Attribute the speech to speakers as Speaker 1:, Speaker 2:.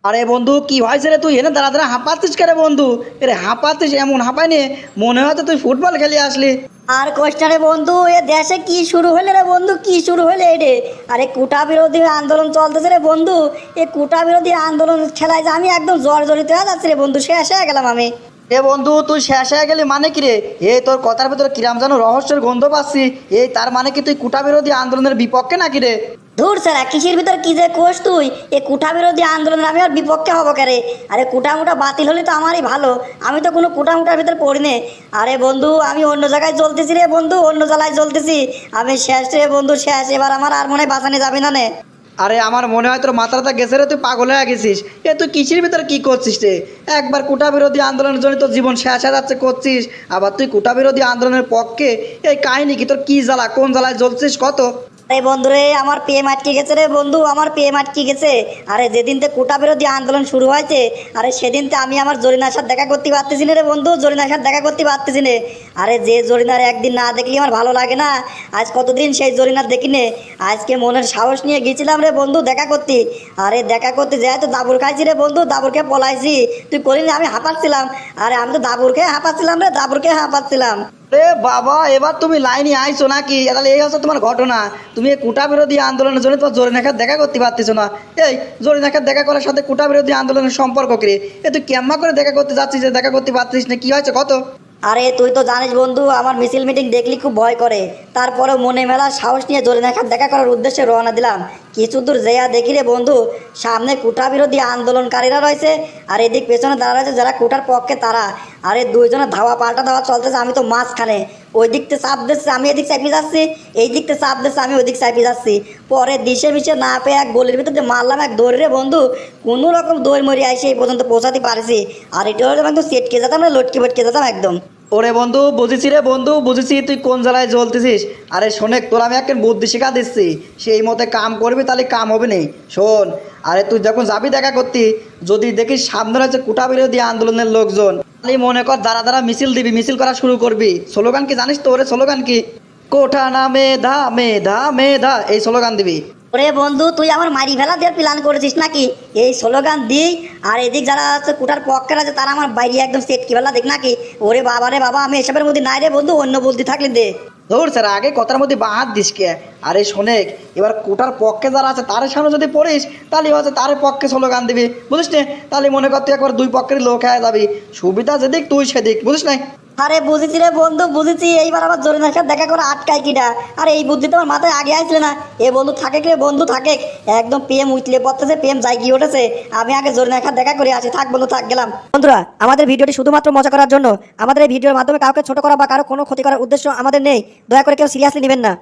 Speaker 1: আরে বন্ধু কি হয়েছে রে? তুই এনে দাঁড়া দাঁড়া হাঁপাচ্ছিস কে রে বন্ধু? এরে হাঁপাচ্ছিস এমন হাঁপায় নে মনে হয় তো তুই ফুটবল খেলে আসলি।
Speaker 2: আর কোষ্টারে বন্ধু, এ দেশে কি শুরু হলে রে বন্ধু, কি শুরু হলে রে? আরে কুটা বিরোধী আন্দোলন চলতেছে রে বন্ধু। এ কুটা বিরোধী আন্দোলন খেলায় যে আমি একদম জর্জরিত হয়ে যাচ্ছি রে বন্ধু, শেষ হয়ে গেলাম আমি।
Speaker 1: এ বন্ধু তুই শেষ হয়ে গেলি মানে কি রে? তোর কথার ভিতরে কিরাম যেন রহস্যের গন্ধ পাচ্ছি। তার মানে কি তুই কুটা বিরোধী আন্দোলনের বিপক্ষে নাকি রে?
Speaker 2: ধুর স্যার, কৃষির ভিতর কি যে কোষ তুই? এ কুঠা বিরোধী আন্দোলনের আমি আর বিপক্ষে হবো কে রে? আরে কুটা মুটা বাতিল হলে তো আমারই ভালো। আমি তো কোনো কুটা মুটার ভিতর পড়ি নে। আরে বন্ধু, আমি অন্য জায়গায় চলতেছি রে বন্ধু, অন্য জায়গায় চলতেছি। আমি শেষ রে বন্ধু, শেষ। এবার আমার আর মনে হয় বাঁচানো যাবে না নে।
Speaker 1: আরে আমার মনে হয় তোর মাথাটা গেছে রে, তুই পাগল হয়ে গেছিস। তুই কিসের ভিতরে কি করছিস রে? একবার কুটা বিরোধী আন্দোলনের জন্য তোর জীবন শেষ হয়ে যাচ্ছে করছিস, আবার তুই কুটা বিরোধী আন্দোলনের পক্ষে। এই কাহিনী কি? তোর কি জ্বালা, কোন জ্বালায় জ্বলছিস কত?
Speaker 2: আরে বন্ধু রে, আমার পেম আটকে গেছে রে বন্ধু, আমার পেম আটকে গেছে। আরে যেদিন থেকে কোটা বিরোধী আন্দোলন শুরু হয়েছে, আরে সেদিন তো আমি আমার জরিনার সাথে দেখা করতে পারতেছি না রে বন্ধু, জরিনার সাথে দেখা করতে পারতেছি না। আরে যে জরিনার একদিন না দেখলে আমার ভালো লাগে না। আজ কতদিন সেই জরিনার দেখি নে। আজকে মনের সাহস নিয়ে গেছিলাম রে বন্ধু দেখা করতে। আরে দেখা করতে যাই তো দাবুর খাইছি রে বন্ধু, দাবুর খেয়ে পলাইছি। তুই করিনি, আমি হাঁপাচ্ছিলাম। আরে আমি তো দাবুর খেয়ে হাঁপাচ্ছিলাম রে, দাবুর খেয়ে হাঁপাচ্ছিলাম।
Speaker 1: রে বাবা, এবার তুমি লাইনে আইছো নাকি? তাহলে এই হচ্ছে তোমার ঘটনা। তুমি এই কুটা বিরোধী আন্দোলনের জন্য তোমার জরিনাখাত দেখা করতে পারতেছো না। এই জরিনাখাত দেখা করার সাথে কুটা বিরোধী আন্দোলনের সম্পর্ক কি রে? তুই কেমন করে দেখা করতে যাচ্ছিস যে দেখা করতে পারছিস না? কি হয়েছে কত?
Speaker 2: আরে তুই তো জানিস বন্ধু, আমার মিছিল মিটিং দেখলি খুব ভয় করে। তারপরে মনে মেলা সাহস নিয়ে জরিনাখাত দেখা করার উদ্দেশ্যে রওনা দিলাম। কিছু দূর যেয়া দেখি রে বন্ধু, সামনে কুটা বিরোধী আন্দোলনকারীরা রয়েছে, আর এদিক পেছনে দাঁড়া রয়েছে যারা কুটার পক্ষে তারা। আরে দুইজনে ধাওয়া পাল্টা ধাওয়া চলতেছে, আমি তো মাঝখানে। ওই দিকতে চাপ দিচ্ছে, আমি এদিক চাপিয়ে যাচ্ছি। এই দিকতে চাপ দিচ্ছে, আমি ওই দিক চাপিয়ে যাচ্ছি। পরে দিশে মিশে না পেয়ে এক গলির ভিতরে মারলাম এক দৌড় রে বন্ধু। কোনো রকম দৌড় মরি আইসে এই পর্যন্ত পৌঁছাতে পারছি। আর এটা হলে একদম সেটকে যেতাম না, লটকে বটকে যেতাম একদম।
Speaker 1: ওরে বন্ধু বুঝেছি রে বন্ধু, বুঝেছি তুই কোন জেলায় জ্বলতেছিস। আরে শোনে, তোর আমি একটা বুদ্ধি শিখা দিচ্ছি, সেই মতে কাম করবি তাহলে কাম হবে নেই। শোন, আরে তুই যখন যাবি দেখা করতি, যদি দেখিস সামনে রয়েছে কুটা বিরোধী আন্দোলনের লোকজন, তাহলে মনে কর দ্বারা দ্বারা মিছিল দিবি, মিছিল করা শুরু করবি। স্লোগান কি জানিস তো? ওরে স্লোগান কি? কোঠা না মেধা, মেধা মেধা, এই স্লোগান দিবি।
Speaker 2: ওরে বন্ধু, তুই আমার মারি ফেলা দিয়ে প্ল্যান করেছিস নাকি? এই স্লোগান দিই, আর এদিক যারা আছে কুটার পক্ষের আছে তারা আমার বাইরে একদম সেট কি ফেলা দেখ নাকি? ওরে বাবা রে বাবা, আমি এসবের মধ্যে নাই রে বন্ধু, অন্য বুদ্ধি থাকলে দে।
Speaker 1: ধর স্যার, আগে কথার মধ্যে বাহাত দিস কে? আরে শোনেক, এবার কোটার পক্ষে যারা আছে তার সামনে যদি পড়িস, তাহলে হচ্ছে তার পক্ষে স্লোগান দিবি, বুঝিস না? তাহলে মনে কর তুই একবার দুই পক্ষের লোক হয়ে যাবি। সুবিধা যেদিক তুই সেদিক, বুঝিস না?
Speaker 2: আরে বুঝেছি রে বন্ধু, বুঝেছি। এইবার আবার জরিনার সাথে দেখা করে আটকায় কিনা? আরে এই বুদ্ধি তো আমার মাথায় আগে আসলে না। এ বন্ধু থাকে রে বন্ধু থাকে। একদম প্রেম উঠলে পড়তেছে, প্রেম জাগিয়ে উঠেছে। আমি আগে জরিনার সাথে দেখা করে আসি। থাক বন্ধু, থাক, গেলাম। বন্ধুরা, আমাদের ভিডিওটি শুধুমাত্র মজা করার জন্য। আমাদের এই ভিডিওর মাধ্যমে কাউকে ছোট করা বা কারো কোনো ক্ষতি করার উদ্দেশ্য আমাদের নেই। দয়া করে কেউ সিরিয়াসলি নেবেন না।